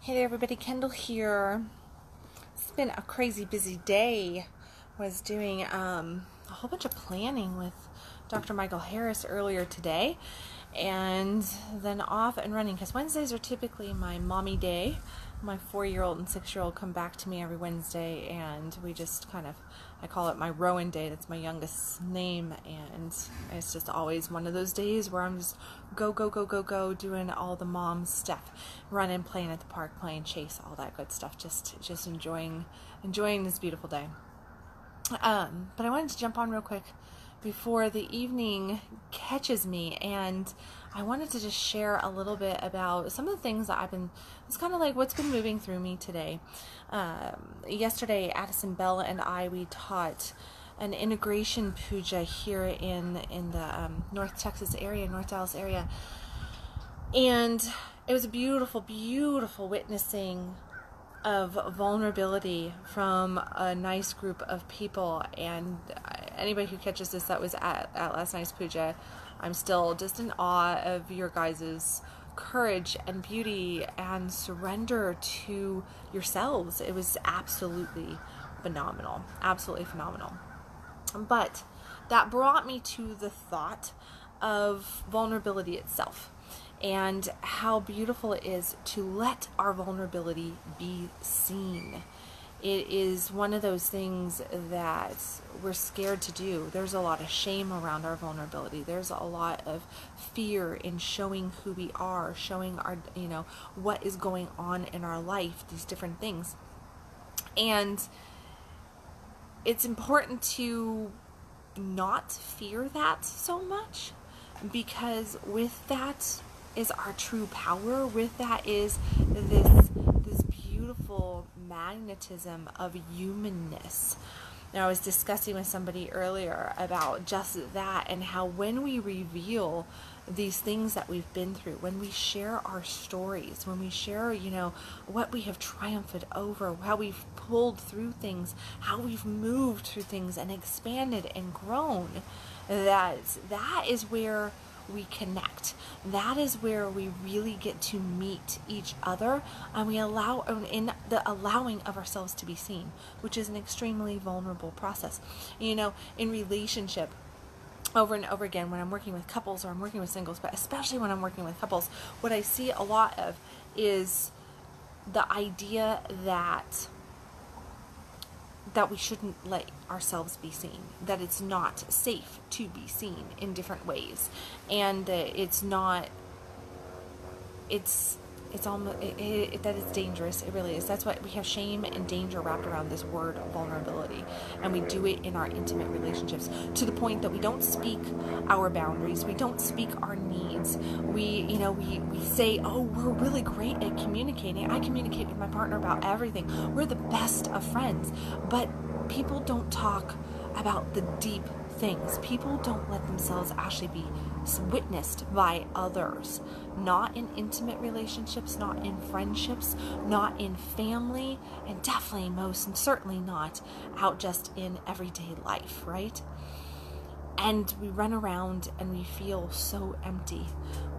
Hey there everybody, Kendall here. It's been a crazy busy day. Was doing a whole bunch of planning with Dr. Michael Harris earlier today, and then off and running because Wednesdays are typically my mommy day. My 4-year-old and 6-year-old come back to me every Wednesday, and we just I call it my Rowan day. That's my youngest's name, and it's just always one of those days where I'm just go, doing all the mom stuff, running, playing at the park, playing chase, all that good stuff, just enjoying this beautiful day. But I wanted to jump on real quick before the evening catches me, and I wanted to just share a little bit about some of the things that it's kind of like what's been moving through me today. Yesterday, Addison Bell and we taught an integration puja here in the North Texas area, North Dallas area, and it was a beautiful, beautiful witnessing of vulnerability from a nice group of people. And anybody who catches this that was at last night's puja, I'm still just in awe of your guys' courage and beauty and surrender to yourselves. It was absolutely phenomenal, but that brought me to the thought of vulnerability itself and how beautiful it is to let our vulnerability be seen. It is one of those things that we're scared to do. There's a lot of shame around our vulnerability. There's a lot of fear in showing who we are, showing our, what is going on in our life, these different things. And it's important to not fear that so much, because with that is our true power. With that is this beautiful magnetism of humanness. Now, I was discussing with somebody earlier about just that, and how when we reveal these things that we've been through, when we share our stories, when we share, what we have triumphed over, how we've pulled through things, how we've moved through things and expanded and grown, that is where we connect. That is where we really get to meet each other, and we allow in the allowing of ourselves to be seen, which is an extremely vulnerable process. In relationship, over and over again, when I'm working with couples or I'm working with singles, but especially when I'm working with couples, what I see a lot of is the idea that we shouldn't let ourselves be seen, that it's not safe to be seen in different ways, and that it's almost that it's dangerous. It really is. That's why we have shame and danger wrapped around this word vulnerability, and we do it in our intimate relationships to the point that we don't speak our boundaries, we don't speak our needs. We say, oh, we're really great at communicating. I communicate with my partner about everything. We're the best of friends, but people don't talk about the deep things. People don't let themselves actually be witnessed by others, not in intimate relationships, not in friendships, not in family, and definitely most and certainly not out just in everyday life, right? And we run around and we feel so empty.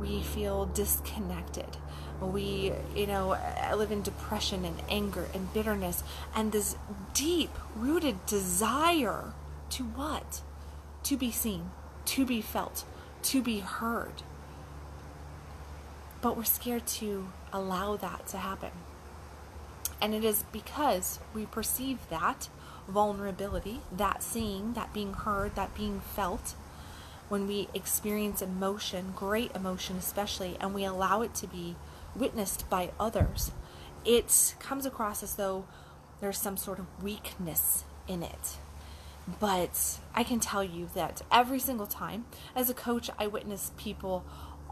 We feel disconnected. We, live in depression and anger and bitterness and this deep-rooted desire to what? To be seen, to be felt, to be heard. But we're scared to allow that to happen. And it is because we perceive that vulnerability, that seeing, that being heard, that being felt, when we experience emotion, great emotion especially, and we allow it to be witnessed by others, it comes across as though there's some sort of weakness in it. But I can tell you that every single time, as a coach, I witness people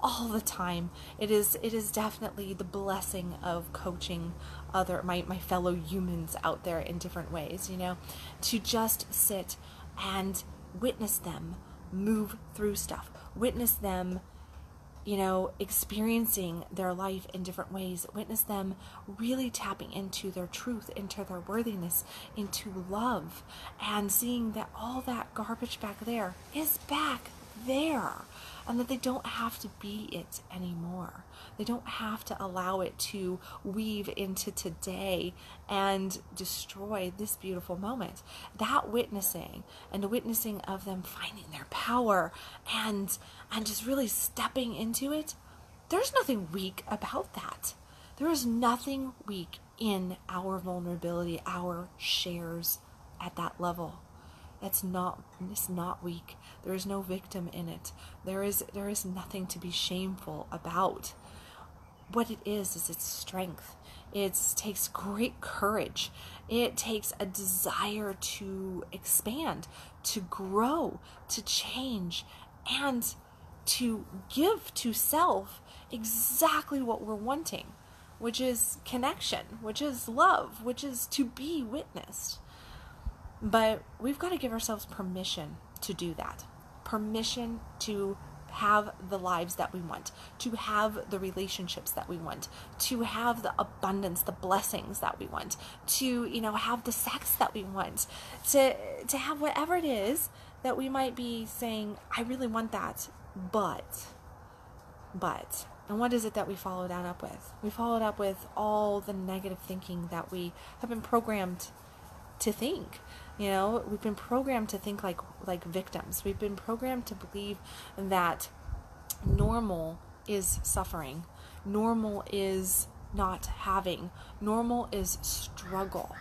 all the time. It is definitely the blessing of coaching my fellow humans out there in different ways, to just sit and witness them move through stuff, witness them experiencing their life in different ways, witness them really tapping into their truth, into their worthiness, into love, and seeing that all that garbage back there is back there. and that they don't have to be it anymore. They don't have to allow it to weave into today and destroy this beautiful moment. That witnessing, and the witnessing of them finding their power and just really stepping into it, there's nothing weak about that. There is nothing weak in our vulnerability, our shares at that level. It's not weak. There is no victim in it. There is nothing to be shameful about. What it is its strength. It takes great courage. It takes a desire to expand, to grow, to change, and to give to self exactly what we're wanting, which is connection, which is love, which is to be witnessed. But we've got to give ourselves permission to do that. Permission to have the lives that we want, to have the relationships that we want, to have the abundance, the blessings that we want, to, have the sex that we want, to have whatever it is that we might be saying, I really want that, but, and what is it that we follow that up with? We follow it up with all the negative thinking that we have been programmed to think. We've been programmed to think like victims. We've been programmed to believe that normal is suffering. Normal is not having. Normal is struggle.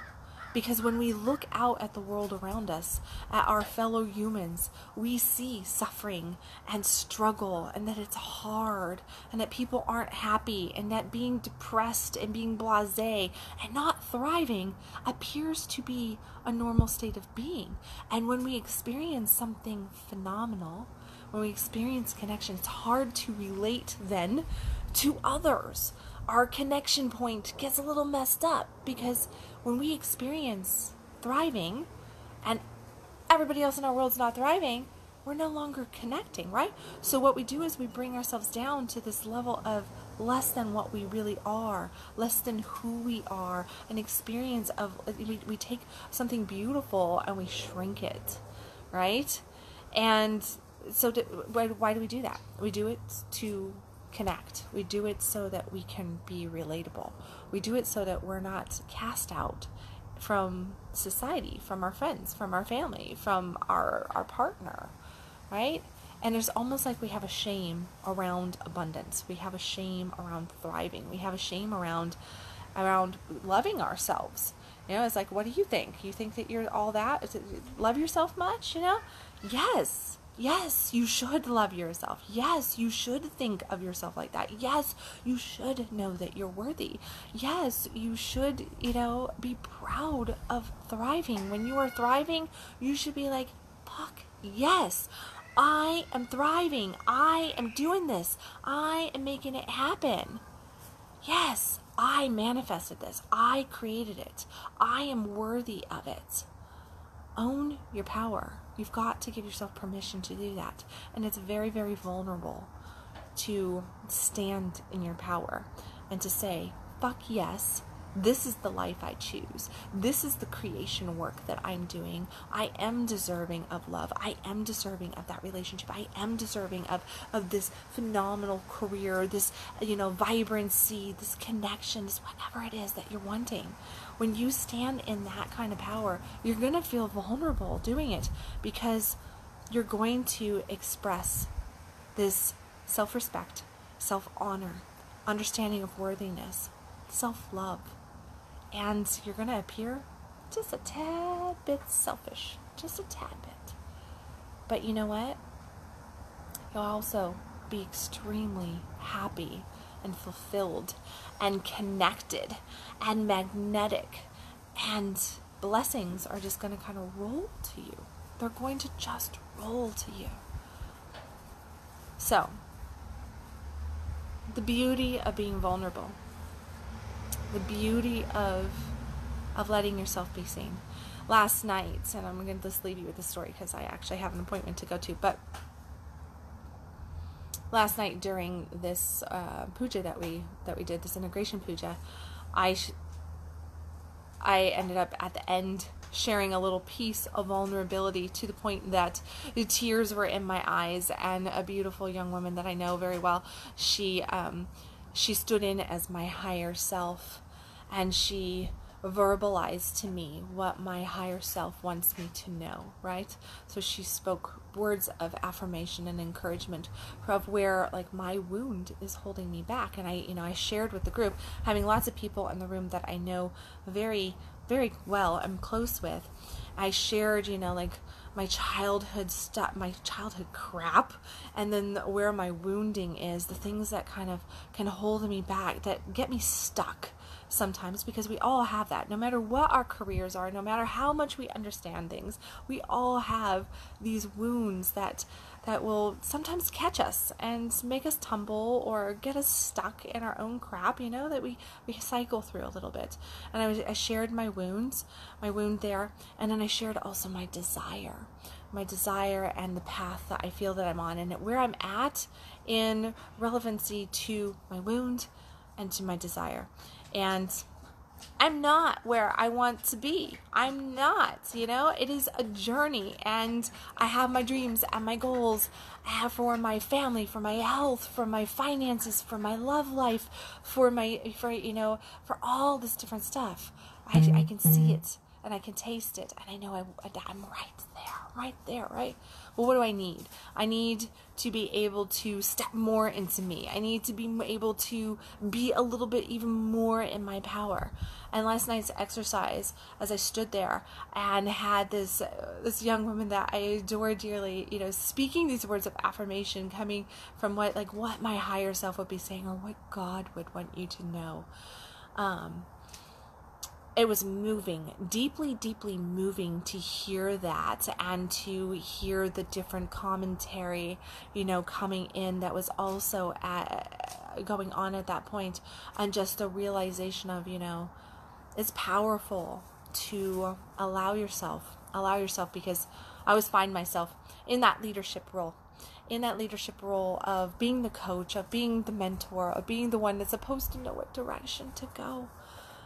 Because when we look out at the world around us, at our fellow humans, we see suffering and struggle, and that it's hard, and that people aren't happy, and that being depressed and being blasé and not thriving appears to be a normal state of being. And when we experience something phenomenal, when we experience connection, it's hard to relate then to others. Our connection point gets a little messed up, because when we experience thriving and everybody else in our world's not thriving, we're no longer connecting, right? So what we do is we bring ourselves down to this level of less than what we really are, less than who we are, an experience of, we take something beautiful and we shrink it, right? And so why do we do that? We do it to connect. We do it so that we can be relatable. We do it so that we're not cast out from society, from our friends, from our family, from our partner, right? And there's almost like we have a shame around abundance. We have a shame around thriving. We have a shame around loving ourselves. It's like, what do you think? You think that you're all that? Love yourself much, Yes. Yes, you should love yourself. Yes, you should think of yourself like that. Yes, you should know that you're worthy. Yes, you should, be proud of thriving. When you are thriving, you should be like, fuck, yes, I am thriving. I am doing this. I am making it happen. Yes, I manifested this. I created it. I am worthy of it. Own your power. You've got to give yourself permission to do that. And it's very, very vulnerable to stand in your power and to say, fuck yes, this is the life I choose. This is the creation work that I'm doing. I am deserving of love. I am deserving of that relationship. I am deserving of this phenomenal career, this, vibrancy, this connection, this whatever it is that you're wanting. When you stand in that kind of power, you're going to feel vulnerable doing it, because you're going to express this self-respect, self-honor, understanding of worthiness, self-love. And you're going to appear just a tad bit selfish, just a tad bit. But you know what? You'll also be extremely happy and fulfilled and connected and magnetic, and blessings are just going to kind of roll to you. They're going to just roll to you. So, the beauty of being vulnerable, the beauty of letting yourself be seen. Last night, and I'm going to just leave you with this story because I actually have an appointment to go to, but last night during this puja that we did, this integration puja, I ended up at the end sharing a little piece of vulnerability to the point that the tears were in my eyes, and a beautiful young woman that I know very well, she stood in as my higher self, and she verbalized to me what my higher self wants me to know, right? So she spoke words of affirmation and encouragement of where like my wound is holding me back. And I shared with the group, having lots of people in the room that I know very, very well, I'm close with. I shared, like my childhood stuff, my childhood crap, and then where my wounding is, the things that kind of can hold me back, that get me stuck sometimes, because we all have that. No matter what our careers are, no matter how much we understand things, we all have these wounds that will sometimes catch us and make us tumble or get us stuck in our own crap, that we cycle through a little bit. And I shared my wound there, and then I shared also my desire and the path that I feel that I'm on, and where I'm at in relevancy to my wound and to my desire. And I'm not where I want to be. I'm not, it is a journey, and I have my dreams and my goals. I have for my family, for my health, for my finances, for my love life, for all this different stuff. I can see it, and I can taste it, and I know I'm right there, right? Well, what do I need? I need to be able to step more into me. I need to be able to be a little bit even more in my power. And last night's exercise, as I stood there and had this young woman that I adore dearly, speaking these words of affirmation coming from what my higher self would be saying, or what God would want you to know. It was moving, deeply, deeply moving to hear that, and to hear the different commentary, coming in that was also going on at that point, and just the realization of, it's powerful to allow yourself, because I always find myself in that leadership role of being the coach, of being the mentor, of being the one that's supposed to know what direction to go.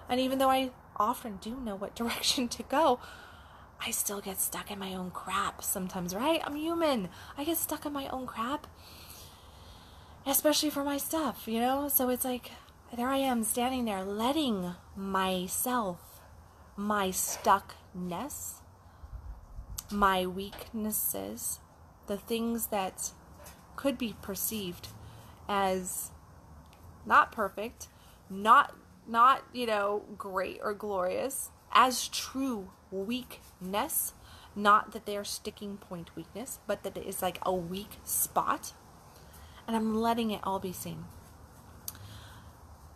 And even though I often do know what direction to go, I still get stuck in my own crap sometimes, right? I'm human. I get stuck in my own crap, especially for my stuff, So it's like, there I am standing there, letting myself, my stuckness, my weaknesses, the things that could be perceived as not perfect, not great or glorious, as true weakness. Not that they're sticking point weakness, but that it is like a weak spot. And I'm letting it all be seen.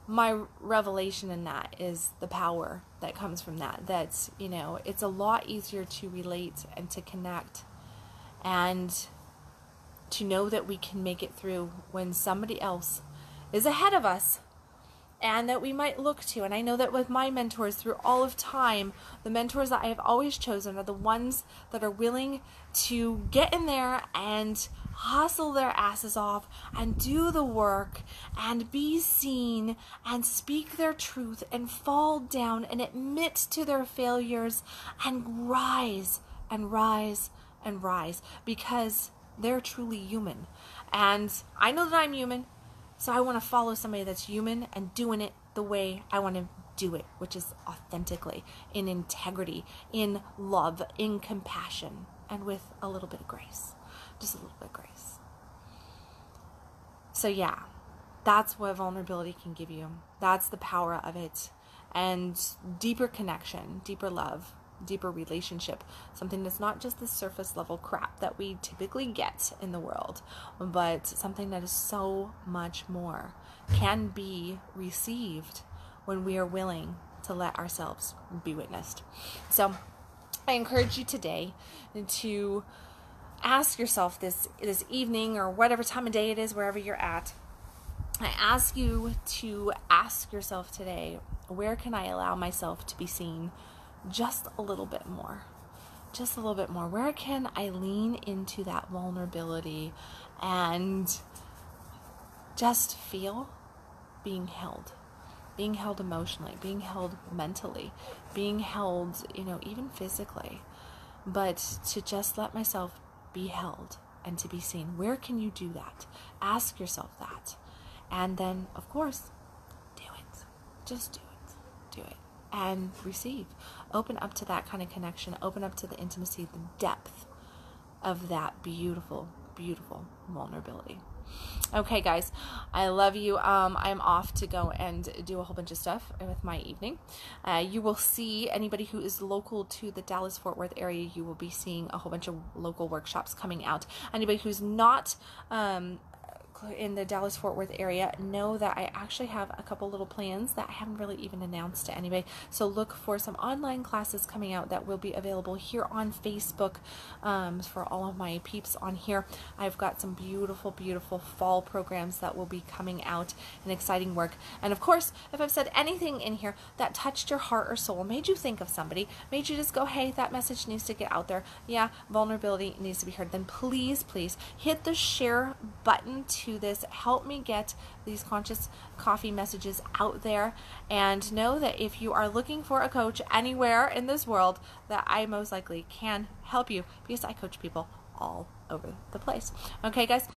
My revelation in that is the power that comes from that. That's, it's a lot easier to relate and to connect, and to know that we can make it through when somebody else is ahead of us, and that we might look to. And I know that with my mentors through all of time, the mentors that I have always chosen are the ones that are willing to get in there and hustle their asses off and do the work and be seen and speak their truth and fall down and admit to their failures and rise and rise and rise, because they're truly human. And I know that I'm human, so I want to follow somebody that's human and doing it the way I want to do it, which is authentically, in integrity, in love, in compassion, and with a little bit of grace. Just a little bit of grace. So yeah, that's what vulnerability can give you. That's the power of it. And deeper connection, deeper love, deeper relationship, something that's not just the surface level crap that we typically get in the world, but something that is so much more, can be received when we are willing to let ourselves be witnessed. So I encourage you today to ask yourself this evening, or whatever time of day it is, wherever you're at, I ask you to ask yourself today, where can I allow myself to be seen just a little bit more? Just a little bit more. Where can I lean into that vulnerability and just feel being held? being held emotionally, being held mentally, being held, even physically. But to just let myself be held and to be seen. Where can you do that? Ask yourself that. And then, of course, do it. Just do it. Do it. And receive. Open up to that kind of connection. Open up to the intimacy, the depth of that beautiful, beautiful vulnerability. Okay, guys, I love you. I'm off to go and do a whole bunch of stuff with my evening. You will see, anybody who is local to the Dallas-Fort Worth area, you will be seeing a whole bunch of local workshops coming out. Anybody who's not in the Dallas-Fort Worth area, know that I actually have a couple little plans that I haven't really even announced to anybody. So look for some online classes coming out that will be available here on Facebook for all of my peeps on here. I've got some beautiful, beautiful fall programs that will be coming out and exciting work. And of course, if I've said anything in here that touched your heart or soul, made you think of somebody, made you just go, hey, that message needs to get out there. Yeah, vulnerability needs to be heard. Then please, please hit the share button to this. Help me get these conscious coffee messages out there, and know that if you are looking for a coach anywhere in this world, that I most likely can help you, because I coach people all over the place. Okay, guys,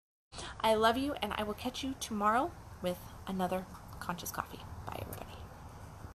I love you, and I will catch you tomorrow with another conscious coffee. Bye, everybody.